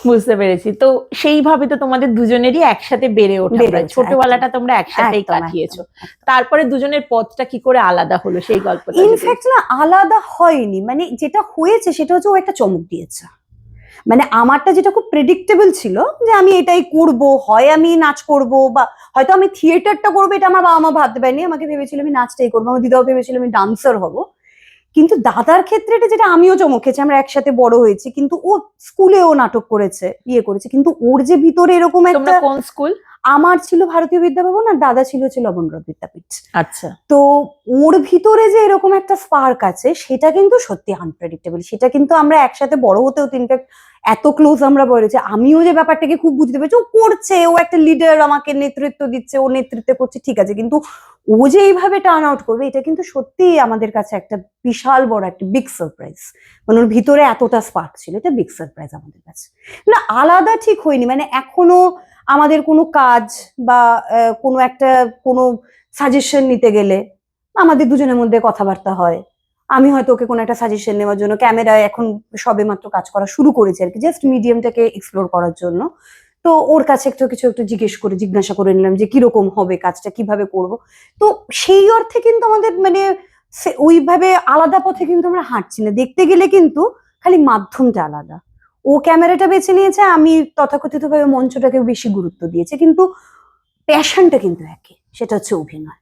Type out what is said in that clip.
বুঝতে পেরেছি। তো সেইভাবে তো তোমাদের দুজনেরই একসাথে বেড়ে ওঠা, ছোটবেলাটা তোমরা একসাথেই কাটিয়েছো। তারপরে দুজনের পথটা কি করে আলাদা হলো সেই গল্পটা? ইনফ্যাক্ট না, আলাদা হয়নি, মানে যেটা হয়েছে সেটা হচ্ছে ও একটা চমক দিয়েছে। মানে আমারটা যেটা খুব প্রেডিক্টেবল ছিল যে আমি এটাই করব, হয় আমি নাচ করব, বা হয়তো আমি থিয়েটারটা করবো, এটা আমার বাবা মা ভাবতে পারেনি। আমাকে ভেবেছিল আমি নাচটাই করবো, আমার দিদাও ভেবেছিল আমি ডান্সার হব। কিন্তু দাদার ক্ষেত্রে এটা, যেটা আমিও চমক খেয়েছি, আমরা একসাথে বড় হয়েছি, কিন্তু ও স্কুলেও নাটক করেছে, করেছে, কিন্তু ওর যে ভিতরে এরকম একটা। কোন স্কুল? আমার ছিল ভারতীয় বিদ্যাভবন, আর দাদা ছিল লবণরথ বিদ্যাপীঠ। আচ্ছা। তো ওর ভিতরে যে এরকম একটা স্পার্ক আছে, সেটা কিন্তু সত্যি আনপ্রেডিক্টেবল। সেটা কিন্তু আমরা একসাথে বড় হতেও ইনফ্যাক্ট এত ক্লোজ আমরা বলেছি, আমিও যে ব্যাপারটাকে খুব বুঝতে পেরেছি। ও করছে, ও একটা লিডার, আমাকে নেতৃত্ব দিচ্ছে, ও নেতৃত্ব করছে, ঠিক আছে, কিন্তু ও যে এইভাবে টার্ন আউট করবে, এটা কিন্তু সত্যি আমাদের কাছে একটা বিশাল বড় একটা বিগ সারপ্রাইজ। মানে ওর ভিতরে এতটা স্পার্ক ছিল, এটা বিগ সারপ্রাইজ আমাদের কাছে। না, আলাদা ঠিক হয়নি, মানে এখনো আমাদের কোনো কাজ বা কোনো সাজেশন নিতে গেলে আমাদের দুজনের মধ্যে কথাবার্তা হয়। আমি হয়তো ওকে কোনো একটা সাজেশন নেওয়ার জন্য, ক্যামেরায় এখন সবে মাত্র কাজ করা শুরু করেছে আর কি, জাস্ট মিডিয়ামটাকে এক্সপ্লোর করার জন্য। তো ওর কাছে কিছু একটু জিজ্ঞাসা করে নিলাম যে কিরকম হবে কাজটা, কিভাবে করব। তো সেই অর্থে কিন্তু আমাদের মানে ওইভাবে আলাদা পথে কিন্তু আমরা হাঁটছি না, দেখতে গেলে কিন্তু খালি মাধ্যমটা আলাদা। ও ক্যামেরাটা বেছে নিয়েছে, আমি তথাকথিতভাবে মঞ্চটাকে বেশি গুরুত্ব দিয়েছি, কিন্তু প্যাশনটা কিন্তু একই, সেটা হচ্ছে অভিনয়।